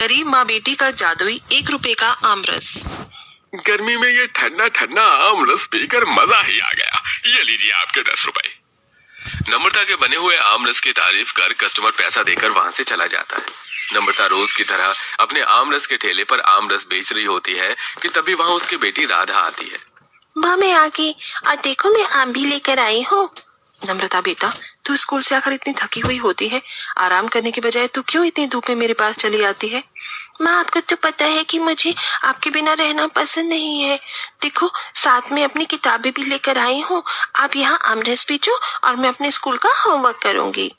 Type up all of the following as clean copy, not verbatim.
गरीब माँ बेटी का जादुई 1 रुपए का आमरस। गर्मी में ये ठंडा ठंडा आमरस पीकर मजा ही आ गया। ये लीजिए आपके 10 रुपए। नम्रता के बने हुए आमरस की तारीफ कर कस्टमर पैसा देकर वहां से चला जाता है। नम्रता रोज की तरह अपने आमरस के ठेले पर आमरस बेच रही होती है कि तभी वहां उसकी बेटी राधा आती है। माँ मैं आ गई और देखो मैं आम भी लेकर आई हूँ। नम्रता बेटा, तू स्कूल से आकर इतनी थकी हुई होती है, आराम करने के बजाय तू क्यों इतनी धूप में मेरे पास चली आती है? माँ आपको तो पता है कि मुझे आपके बिना रहना पसंद नहीं है। देखो साथ में अपनी किताबें भी लेकर आई हूँ। आप यहाँ आमरस बेचो और मैं अपने स्कूल का होमवर्क करूंगी।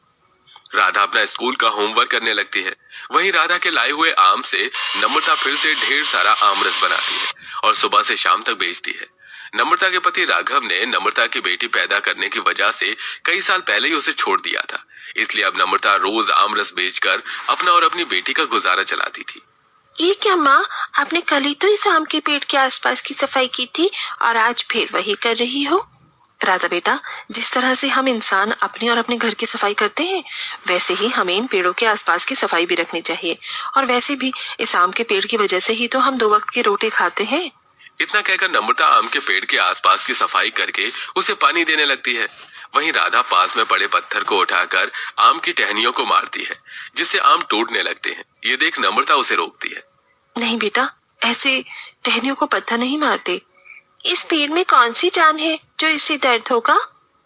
राधा अपना स्कूल का होमवर्क करने लगती है। वहीं राधा के लाए हुए आम से नम्रता फिर से ढेर सारा आमरस बनाती है और सुबह से शाम तक बेचती है। नम्रता के पति राघव ने नम्रता की बेटी पैदा करने की वजह से कई साल पहले ही उसे छोड़ दिया था, इसलिए अब नम्रता रोज आमरस बेचकर अपना और अपनी बेटी का गुजारा चलाती थी। ये क्या माँ, आपने कल ही तो इस आम के पेड़ के आसपास की सफाई की थी और आज फिर वही कर रही हो? राधा बेटा, जिस तरह से हम इंसान अपनी और अपने घर की सफाई करते हैं, वैसे ही हमें इन पेड़ों के आसपास की सफाई भी रखनी चाहिए। और वैसे भी इस आम के पेड़ की वजह से ही तो हम 2 वक्त के रोटी खाते हैं। इतना कहकर नम्रता आम के पेड़ के आसपास की सफाई करके उसे पानी देने लगती है। वहीं राधा पास में पड़े पत्थर को उठाकर आम की टहनियों को मारती है, जिससे आम टूटने लगते हैं। ये देख नम्रता उसे रोकती है। नहीं बेटा, ऐसे टहनियों को पत्थर नहीं मारते। इस पेड़ में कौन सी जान है जो इससे दर्द होगा?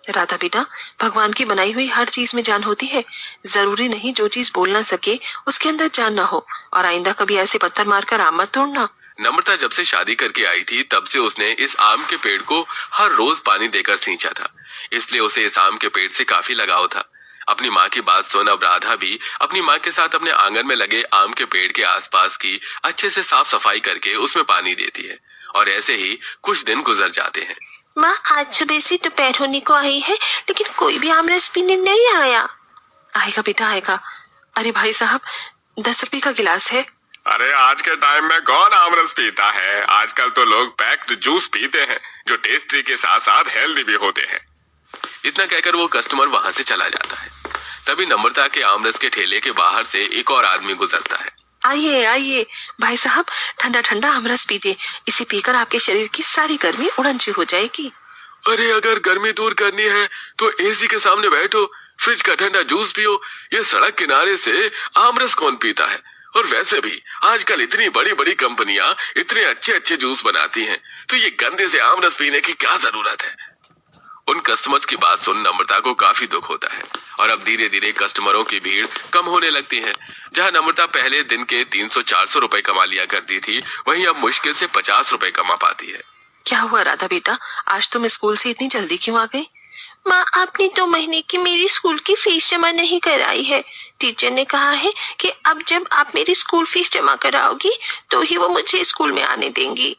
राधा बेटा, भगवान की बनाई हुई हर चीज में जान होती है। जरूरी नहीं जो चीज बोल ना सके उसके अंदर जान ना हो। और आइंदा कभी ऐसे पत्थर मारकर आम मत तोड़ना। नम्रता जब से शादी करके आई थी तब से उसने इस आम के पेड़ को हर रोज पानी देकर सींचा था, इसलिए उसे इस आम के पेड़ से काफी लगाव था। अपनी माँ की बात सुन अब राधा भी अपनी माँ के साथ अपने आंगन में लगे आम के पेड़ के आसपास की अच्छे से साफ सफाई करके उसमें पानी देती है और ऐसे ही कुछ दिन गुजर जाते हैं। माँ, आज सुबह से दोपहर होने को आई है लेकिन कोई भी आमरस पीने नहीं आया। आएगा बेटा आएगा। अरे भाई साहब, 10 रुपए का गिलास है। अरे आज के टाइम में कौन आमरस पीता है? आजकल तो लोग पैक्ड जूस पीते हैं जो टेस्टी के साथ साथ हेल्दी भी होते हैं। इतना कहकर वो कस्टमर वहां से चला जाता है। तभी नम्रता के आमरस के ठेले के बाहर से एक और आदमी गुजरता है। आइए आइए भाई साहब, ठंडा ठंडा आमरस पीजिए। इसे पीकर आपके शरीर की सारी गर्मी उड़नची हो जाएगी। अरे अगर गर्मी दूर करनी है तो एसी के सामने बैठो, फ्रिज का ठंडा जूस पियो। ये सड़क किनारे से आमरस कौन पीता है? और वैसे भी आजकल इतनी बड़ी बड़ी कंपनियां इतने अच्छे अच्छे जूस बनाती हैं, तो ये गंदे से आमरस पीने की क्या जरूरत है? उन कस्टमर्स की बात सुन नम्रता को काफी दुख होता है और अब धीरे धीरे कस्टमरों की भीड़ कम होने लगती है। जहां नम्रता पहले दिन के 300-400 रुपए कमा लिया करती थी, वहीं अब मुश्किल से 50 रुपए कमा पाती है। क्या हुआ राधा बेटा, आज तुम स्कूल से इतनी जल्दी क्यों आ गई? माँ, आपने 2 महीने की मेरी स्कूल की फीस जमा नहीं कराई है। टीचर ने कहा है कि अब जब आप मेरी स्कूल फीस जमा कराओगी तो ही वो मुझे स्कूल में आने देंगी।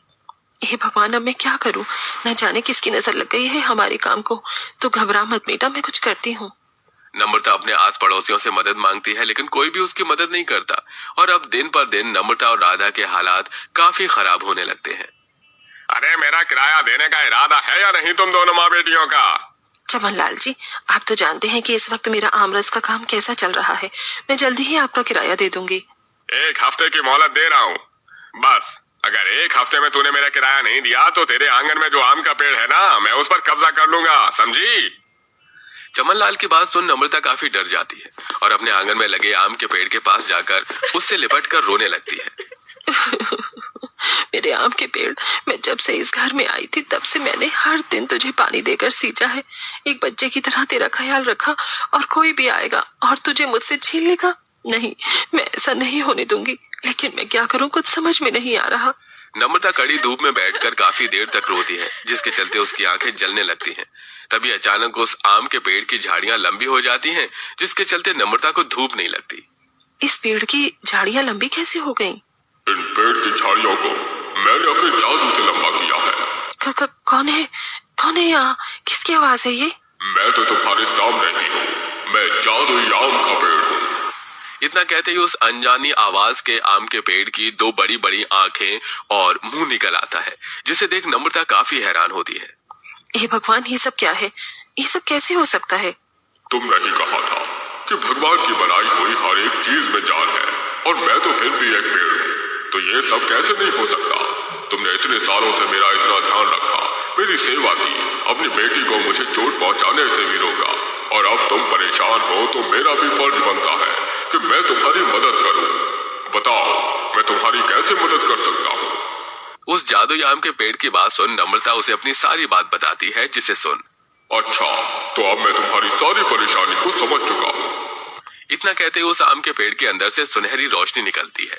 हे भगवान, अब मैं क्या करूं? न जाने किसकी नजर लग गई है हमारे काम को। तो घबरा मत बेटा, मैं कुछ करती हूँ। नम्रता अपने आस पड़ोसियों से मदद मांगती है लेकिन कोई भी उसकी मदद नहीं करता और अब दिन पर दिन नम्रता और राधा के हालात काफी खराब होने लगते हैं। अरे मेरा किराया देने का इरादा है या नहीं तुम दोनों माँ बेटियों का? चमन लाल जी, आप तो जानते हैं कि इस वक्त मेरा आमरस का काम कैसा चल रहा है। मैं जल्दी ही आपका किराया दे दूंगी। 1 हफ्ते की मोहलत दे रहा हूँ बस। अगर 1 हफ्ते में तूने मेरा किराया नहीं दिया तो तेरे आंगन में जो आम का पेड़ है ना, मैं उस पर कब्जा कर लूंगा, समझी? चमन लाल की बात सुन नम्रता काफी डर जाती है और अपने आंगन में लगे आम के पेड़ के पास जाकर उससे लिपट कर रोने लगती है। मेरे आम के पेड़, मैं जब से इस घर में आई थी तब से मैंने हर दिन तुझे पानी देकर सींचा है। एक बच्चे की तरह तेरा ख्याल रखा और कोई भी आएगा और तुझे मुझसे छीन लेगा? नहीं, मैं ऐसा नहीं होने दूंगी। लेकिन मैं क्या करूं, कुछ समझ में नहीं आ रहा। नम्रता कड़ी धूप में बैठकर काफी देर तक रोती है, जिसके चलते उसकी आंखें जलने लगती हैं। तभी अचानक उस आम के पेड़ की झाड़ियां लंबी हो जाती हैं, जिसके चलते नम्रता को धूप नहीं लगती। इस पेड़ की झाड़ियां लंबी कैसे हो गईं? इन पेड़ की झाड़ियों को मैंने अपने जादू से लंबा किया है। कौन है? कौन है यहाँ? किसकी आवाज है ये? मैं तो तुम्हारे सामने ही हूँ। मैं जादुई आम का पेड़ हूँ। इतना कहते ही उस अनजानी आवाज के आम के पेड़ की 2 बड़ी बड़ी आंखें और मुंह निकल आता है, जिसे देख नम्रता काफी हैरान होती है। हे भगवान, ये सब क्या है? ये सब कैसे हो सकता है? तुमने ही कहा था कि भगवान की बनाई हुई हर एक चीज में जान है और मैं तो फिर भी एक पेड़ हूँ। तो ये सब कैसे नहीं हो सकता? तुमने इतने सालों से मेरा इतना ध्यान रखा, मेरी सेवा की, अपनी बेटी को मुझे चोट पहुंचाने से भी रोका, और अब तुम परेशान हो तो मेरा भी फर्ज बनता है कि मैं तुम्हारी मदद करूं। बताओ, मैं तुम्हारी कैसे मदद कर सकता हूँ? उस जादुई आम के पेड़ की बात सुन नम्रता उसे अपनी सारी बात बताती है, जिसे सुन। अच्छा, तो अब मैं तुम्हारी सारी परेशानी को समझ चुका हूँ। इतना कहते ही उस आम के पेड़ के अंदर से सुनहरी रोशनी निकलती है।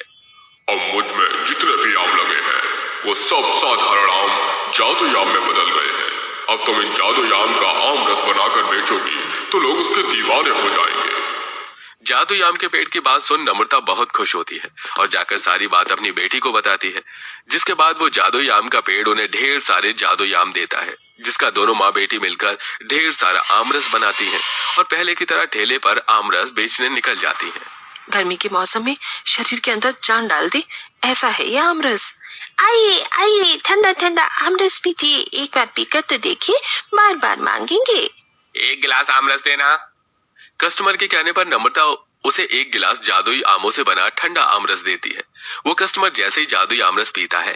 अब मुझ में जितने भी आम लगे हैं वो सब साधारण आम जादुई आम में बदल गए हैं। अब तुम इन जादुई आम का आम रस बनाकर बेचोगी तो लोग उसके दीवाने हो जाएंगे। जादुई आम के पेड़ की बात सुन नम्रता बहुत खुश होती है और जाकर सारी बात अपनी बेटी को बताती है, जिसके बाद वो जादुई आम का पेड़ उन्हें ढेर सारे जादुई आम देता है, जिसका दोनों माँ बेटी मिलकर ढेर सारा आमरस बनाती हैं और पहले की तरह ठेले पर आमरस बेचने निकल जाती हैं। गर्मी के मौसम में शरीर के अंदर जान डाल दे, ऐसा है यह आमरस। आइए आइए, ठंडा ठंडा आमरस पीजिए, एक बार पीकर तो देखिए, बार बार मांगेंगे। एक गिलास आमरस देना। कस्टमर के कहने पर नम्रता उसे एक गिलास जादुई आमों से बना ठंडा आमरस देती है। वो कस्टमर जैसे ही जादुई आमरस पीता है,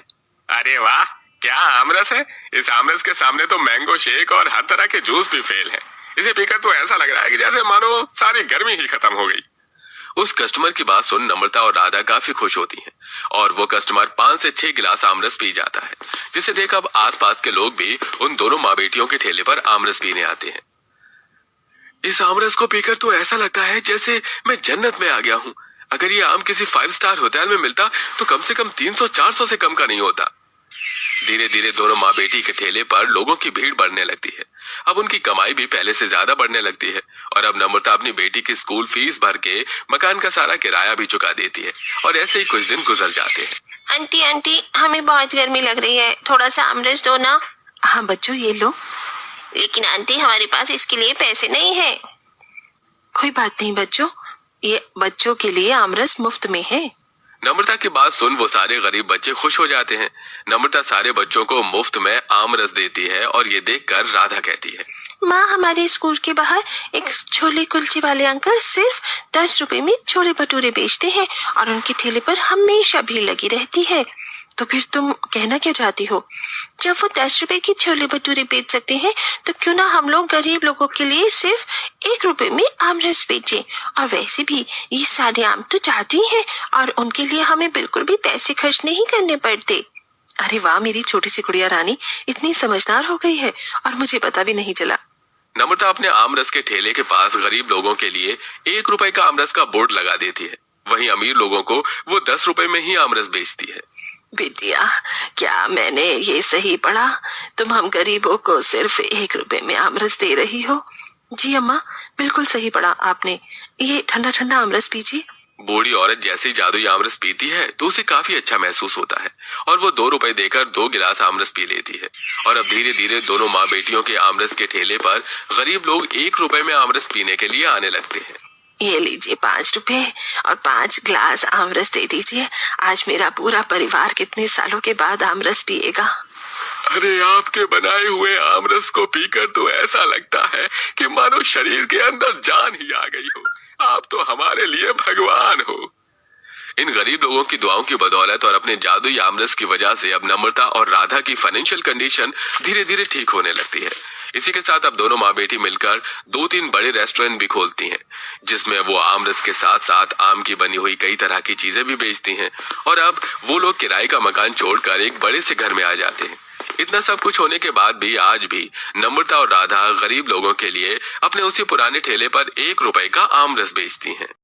अरे वाह, क्या आमरस है! इस आमरस के सामने तो मैंगो शेक और हर तरह के जूस भी फेल है। इसे पीकर तो ऐसा लग रहा है कि जैसे मानो सारी गर्मी ही खत्म हो गई। उस कस्टमर की बात सुन नम्रता और राधा काफी खुश होती हैं और वो कस्टमर 5 से 6 गिलास आमरस पी जाता है, जिसे देख अब आसपास के लोग भी उन दोनों माँ बेटियों के ठेले पर आमरस पीने आते हैं। इस आमरस को पीकर तो ऐसा लगता है जैसे मैं जन्नत में आ गया हूँ। अगर ये आम किसी 5 स्टार होटल में मिलता तो कम से कम 300-400 से कम का नहीं होता। धीरे धीरे दोनों माँ बेटी के ठेले पर लोगों की भीड़ बढ़ने लगती है। अब उनकी कमाई भी पहले से ज्यादा बढ़ने लगती है और अब नम्रता अपनी बेटी की स्कूल फीस भर के मकान का सारा किराया भी चुका देती है और ऐसे ही कुछ दिन गुजर जाते हैं। आंटी आंटी, हमें बहुत गर्मी लग रही है, थोड़ा सा आमरस दो ना। हाँ बच्चों, ये लो। लेकिन आंटी, हमारे पास इसके लिए पैसे नहीं है। कोई बात नहीं बच्चों, ये बच्चों के लिए आमरस मुफ्त में है। नम्रता की बात सुन वो सारे गरीब बच्चे खुश हो जाते हैं। नम्रता सारे बच्चों को मुफ्त में आमरस देती है और ये देखकर राधा कहती है, माँ, हमारे स्कूल के बाहर एक छोले कुलचे वाले अंकल सिर्फ 10 रुपए में छोले भटूरे बेचते हैं और उनके ठेले पर हमेशा भीड़ लगी रहती है। तो फिर तुम कहना क्या चाहती हो? जब वो 10 रुपए की छोले भटूरे बेच सकते हैं तो क्यों ना हम लोग गरीब लोगों के लिए सिर्फ 1 रुपए में आमरस बेचें। और वैसे भी ये सारे आम तो जादुई हैं और उनके लिए हमें बिल्कुल भी पैसे खर्च नहीं करने पड़ते। अरे वाह, मेरी छोटी सी गुड़िया रानी इतनी समझदार हो गई है और मुझे पता भी नहीं चला। नम्रता अपने आमरस के ठेले के पास गरीब लोगों के लिए 1 रुपए का आमरस का बोर्ड लगा देती है। वहीं अमीर लोगों को वो 10 रुपए में ही आमरस बेचती है। बिटिया, क्या मैंने ये सही पढ़ा? तुम हम गरीबों को सिर्फ 1 रुपए में आमरस दे रही हो? जी अम्मा, बिल्कुल सही पढ़ा आपने। ये ठंडा ठंडा आमरस पीजिए। बूढ़ी औरत जैसे ही जादुई आमरस पीती है तो उसे काफी अच्छा महसूस होता है और वो 2 रुपए देकर 2 गिलास आमरस पी लेती है। और अब धीरे धीरे दोनों माँ बेटियों के आमरस के ठेले पर गरीब लोग 1 रुपए में आमरस पीने के लिए आने लगते हैं। ये लीजिए 5 रुपए और 5 ग्लास आमरस दे दीजिए। आज मेरा पूरा परिवार कितने सालों के बाद आमरस पिएगा। अरे, आपके बनाए हुए आमरस को पीकर तो ऐसा लगता है कि मानो शरीर के अंदर जान ही आ गई हो। आप तो हमारे लिए भगवान हो। इन गरीब लोगों की दुआओं की बदौलत और अपने जादुई आमरस की वजह से अब नम्रता और राधा की फाइनेंशियल कंडीशन धीरे धीरे ठीक होने लगती है। इसी के साथ अब दोनों माँ बेटी मिलकर 2-3 बड़े रेस्टोरेंट भी खोलती हैं, जिसमें वो आमरस के साथ साथ आम की बनी हुई कई तरह की चीजें भी बेचती हैं। और अब वो लोग किराए का मकान छोड़कर एक बड़े से घर में आ जाते हैं। इतना सब कुछ होने के बाद भी आज भी नम्रता और राधा गरीब लोगों के लिए अपने उसी पुराने ठेले पर 1 रुपए का आमरस बेचती हैं।